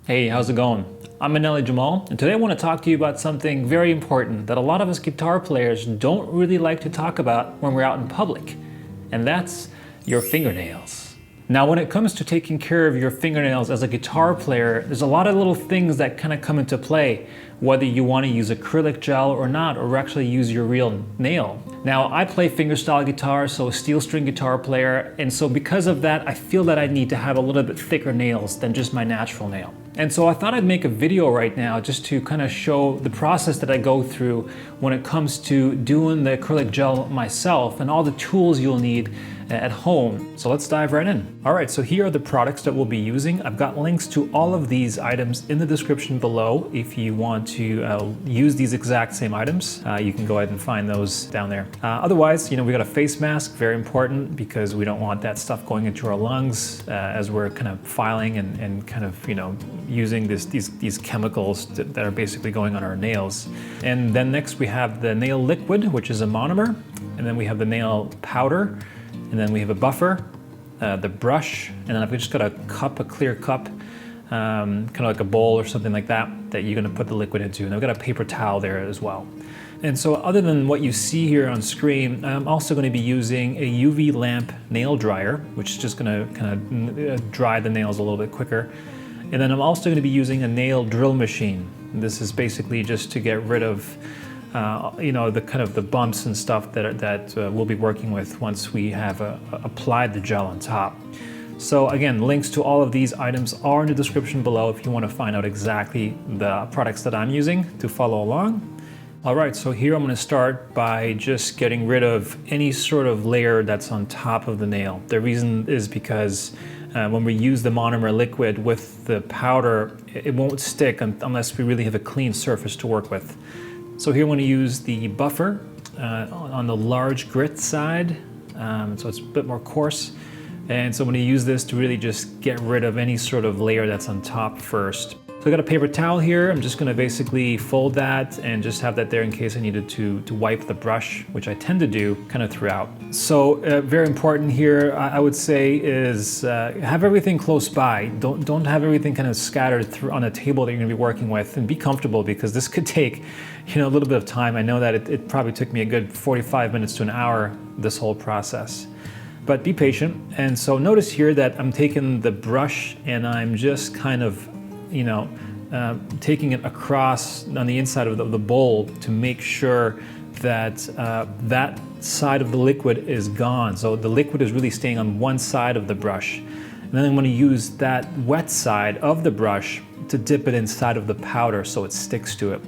Hey, how's it going? I'm Manelli Jamal, and today I want to talk to you about something very important that a lot of us guitar players don't really like to talk about when we're out in public, and that's your fingernails. Now, when it comes to taking care of your fingernails as a guitar player, there's a lot of little things that kind of come into play, whether you want to use acrylic gel or not, or actually use your real nail. Now, I play fingerstyle guitar, so a steel string guitar player, and so because of that, I feel that I need to have a little bit thicker nails than just my natural nail. And so I thought I'd make a video right now just to kind of show the process that I go through when it comes to doing the acrylic gel myself and all the tools you'll need at home. So let's dive right in. All right, so here are the products that we'll be using. I've got links to all of these items in the description below. If you want to use these exact same items, you can go ahead and find those down there. Otherwise, we got a face mask, very important because we don't want that stuff going into our lungs as we're kind of filing and kind of, using these chemicals that are basically going on our nails. And then next we have the nail liquid, which is a monomer. And then we have the nail powder. And then we have a buffer, the brush, and then I've just got a clear cup, kind of like a bowl or something like that you're gonna put the liquid into. And I've got a paper towel there as well. And so other than what you see here on screen, I'm also gonna be using a UV lamp nail dryer, which is just gonna kind of dry the nails a little bit quicker. And then I'm also gonna be using a nail drill machine. This is basically just to get rid of the kind of the bumps and stuff that we'll be working with once we have applied the gel on top. So again, links to all of these items are in the description below if you want to find out exactly the products that I'm using to follow along. All right, so here I'm going to start by just getting rid of any sort of layer that's on top of the nail. The reason is because when we use the monomer liquid with the powder, it won't stick unless we really have a clean surface to work with. So here I'm going to use the buffer on the large grit side, so it's a bit more coarse. And so I'm going to use this to really just get rid of any sort of layer that's on top first. So I got a paper towel here. I'm just going to basically fold that and just have that there in case I needed to wipe the brush, which I tend to do kind of throughout. So very important here, I would say, is have everything close by. Don't have everything kind of scattered through on a table that you're going to be working with, and be comfortable because this could take a little bit of time. I know that it probably took me a good 45 minutes to an hour, this whole process. But be patient. And so notice here that I'm taking the brush and I'm just kind of taking it across on the inside of the bowl to make sure that that side of the liquid is gone. So the liquid is really staying on one side of the brush. And then I'm going to use that wet side of the brush to dip it inside of the powder so it sticks to it.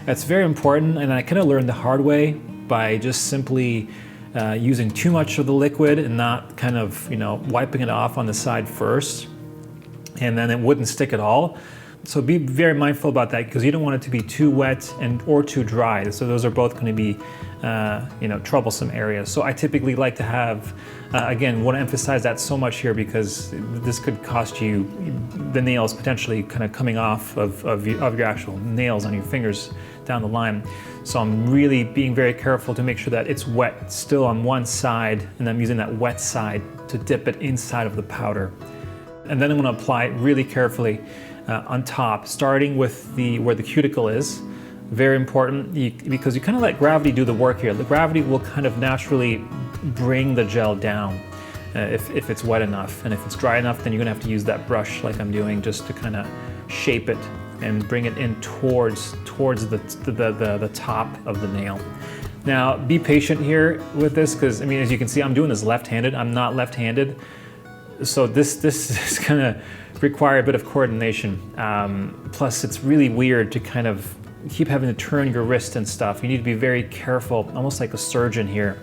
That's very important, and I kind of learned the hard way by just simply using too much of the liquid and not kind of wiping it off on the side first, and then it wouldn't stick at all. So be very mindful about that because you don't want it to be too wet or too dry. So those are both going to be troublesome areas. So I typically like to have, again, want to emphasize that so much here because this could cost you the nails potentially kind of coming off of your actual nails on your fingers down the line. So I'm really being very careful to make sure that it's wet still on one side, and I'm using that wet side to dip it inside of the powder. And then I'm going to apply it really carefully on top, starting with where the cuticle is. Very important because you kind of let gravity do the work here. The gravity will kind of naturally bring the gel down if it's wet enough. And if it's dry enough, then you're going to have to use that brush like I'm doing just to kind of shape it and bring it in towards the top of the nail. Now, be patient here with this because, as you can see, I'm doing this left-handed. I'm not left-handed. So this is going to require a bit of coordination. Plus, it's really weird to kind of keep having to turn your wrist and stuff. You need to be very careful, almost like a surgeon here,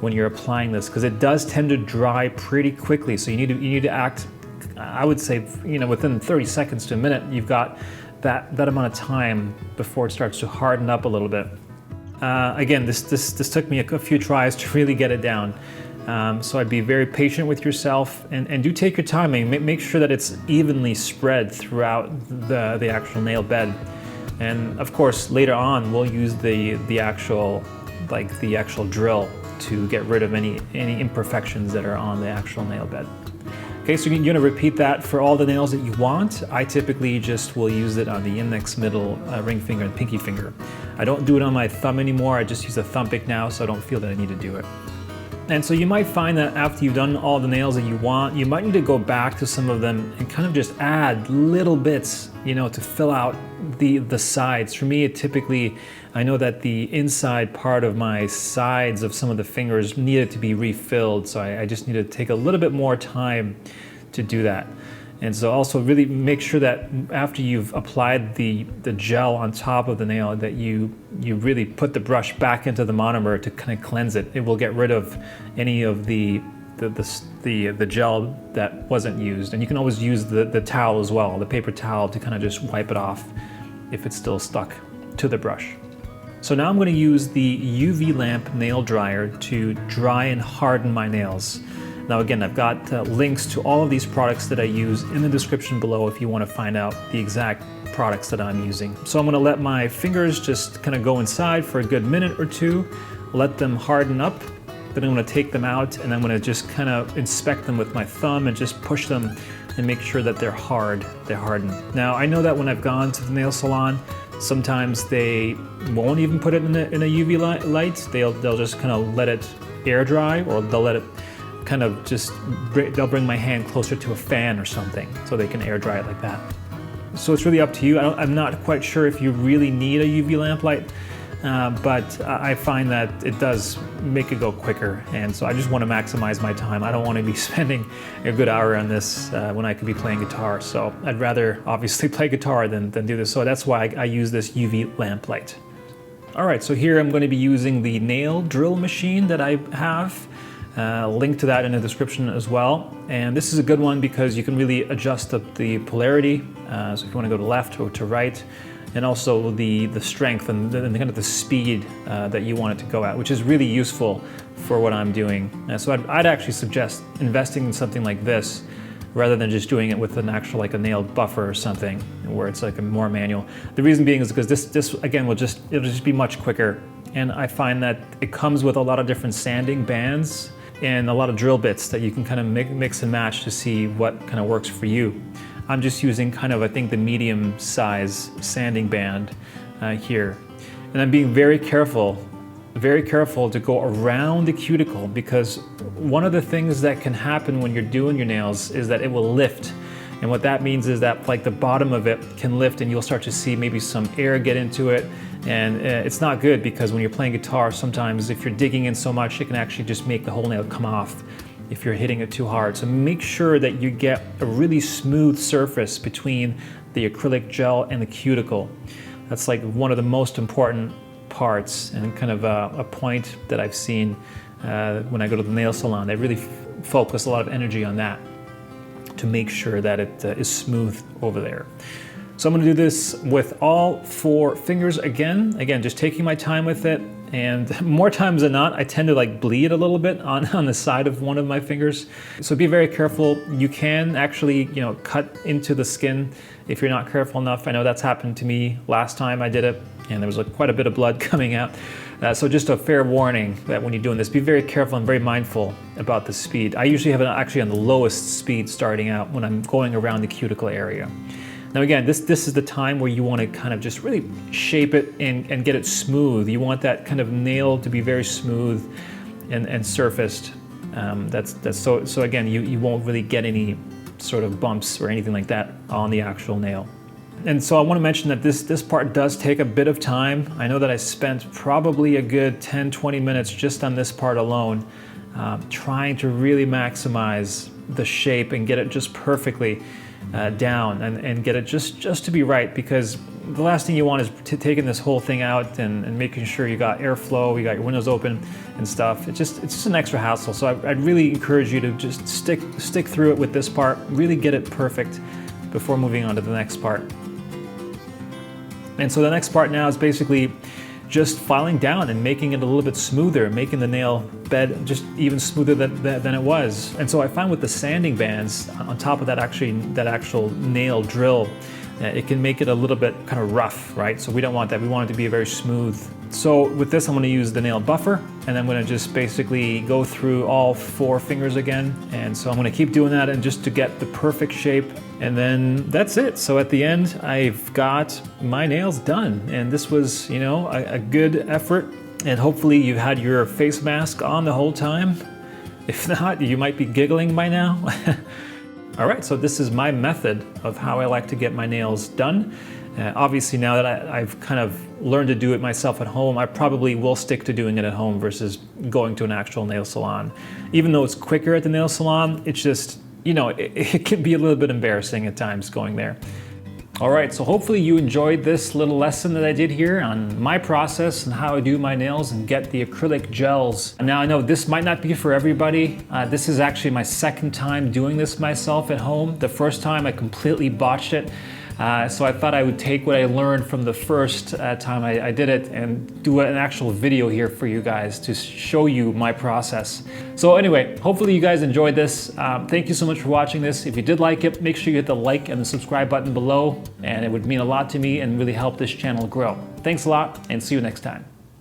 when you're applying this, because it does tend to dry pretty quickly. So you need to act, I would say, within 30 seconds to a minute, you've got that amount of time before it starts to harden up a little bit. Again, this took me a few tries to really get it down. So I'd be very patient with yourself and do take your time and make sure that it's evenly spread throughout the actual nail bed. And of course, later on, we'll use the actual drill to get rid of any imperfections that are on the actual nail bed. Okay, so you're gonna repeat that for all the nails that you want. I typically just will use it on the index, middle, ring finger, and pinky finger. I don't do it on my thumb anymore. I just use a thumb pick now, so I don't feel that I need to do it. And so you might find that after you've done all the nails that you want, you might need to go back to some of them and kind of just add little bits, you know, to fill out the sides. For me, I know that the inside part of my sides of some of the fingers needed to be refilled, so I just need to take a little bit more time to do that. And so also really make sure that after you've applied the gel on top of the nail that you really put the brush back into the monomer to kind of cleanse it. It will get rid of any of the gel that wasn't used. And you can always use the towel as well, the paper towel, to kind of just wipe it off if it's still stuck to the brush. So now I'm going to use the UV lamp nail dryer to dry and harden my nails. Now again, I've got links to all of these products that I use in the description below if you want to find out the exact products that I'm using. So I'm going to let my fingers just kind of go inside for a good minute or two, let them harden up, then I'm going to take them out and I'm going to just kind of inspect them with my thumb and just push them and make sure that they're hardened. Now I know that when I've gone to the nail salon, sometimes they won't even put it in a UV light. They'll just kind of let it air dry, or they'll let it kind of they'll bring my hand closer to a fan or something so they can air dry it like that. So it's really up to you. I'm not quite sure if you really need a UV lamp light, but I find that it does make it go quicker, and so I just want to maximize my time. I don't want to be spending a good hour on this when I could be playing guitar, so I'd rather obviously play guitar than do this, so that's why I use this UV lamp light. Alright, so here I'm going to be using the nail drill machine that I have. Link to that in the description as well. And this is a good one because you can really adjust the polarity, so if you want to go to left or to right, and also the strength and kind of the speed that you want it to go at, which is really useful for what I'm doing. So I'd actually suggest investing in something like this rather than just doing it with an actual, like a nail buffer or something, where it's like a more manual. The reason being is because this again it'll just be much quicker, and I find that it comes with a lot of different sanding bands and a lot of drill bits that you can kind of mix and match to see what kind of works for you. I'm just using kind of, I think, the medium size sanding band here. And I'm being very careful to go around the cuticle, because one of the things that can happen when you're doing your nails is that it will lift. And what that means is that like the bottom of it can lift and you'll start to see maybe some air get into it. And it's not good, because when you're playing guitar, sometimes if you're digging in so much, it can actually just make the whole nail come off if you're hitting it too hard. So make sure that you get a really smooth surface between the acrylic gel and the cuticle. That's like one of the most important parts, and kind of a point that I've seen when I go to the nail salon. They really focus a lot of energy on that to make sure that it is smooth over there. So I'm going to do this with all 4 fingers again, just taking my time with it, and more times than not I tend to like bleed a little bit on the side of one of my fingers. So be very careful. You can actually, you know, cut into the skin if you're not careful enough. I know that's happened to me last time I did it, and there was quite a bit of blood coming out. So just a fair warning that when you're doing this, be very careful and very mindful about the speed. I usually have it actually on the lowest speed starting out when I'm going around the cuticle area. Now again, this is the time where you want to kind of just really shape it and get it smooth. You want that kind of nail to be very smooth and surfaced. So again, you won't really get any sort of bumps or anything like that on the actual nail. And so I want to mention that this part does take a bit of time. I know that I spent probably a good 10-20 minutes just on this part alone, trying to really maximize the shape and get it just perfectly down and get it just to be right, because the last thing you want is taking this whole thing out and making sure you got airflow, you got your windows open and stuff. It's just an extra hassle. So I'd really encourage you to just stick through it with this part, really get it perfect before moving on to the next part. And so the next part now is basically just filing down and making it a little bit smoother, making the nail bed just even smoother than it was. And so I find with the sanding bands on top of that actual nail drill, it can make it a little bit kind of rough, right? So we don't want that. We want it to be very smooth. So with this, I'm going to use the nail buffer, and I'm going to just basically go through all 4 fingers again. And so I'm going to keep doing that, and just to get the perfect shape. And then that's it. So at the end, I've got my nails done. And this was, you know, a good effort. And hopefully you had your face mask on the whole time. If not, you might be giggling by now. All right, so this is my method of how I like to get my nails done. Obviously, now that I've kind of learned to do it myself at home, I probably will stick to doing it at home versus going to an actual nail salon. Even though it's quicker at the nail salon, it's just, you know, it can be a little bit embarrassing at times going there. All right, so hopefully you enjoyed this little lesson that I did here on my process and how I do my nails and get the acrylic gels. Now I know this might not be for everybody. This is actually my second time doing this myself at home. The first time I completely botched it. So I thought I would take what I learned from the first time I did it and do an actual video here for you guys to show you my process. So anyway, hopefully you guys enjoyed this. Thank you so much for watching this. If you did like it, make sure you hit the like and the subscribe button below, and it would mean a lot to me and really help this channel grow. Thanks a lot, and see you next time.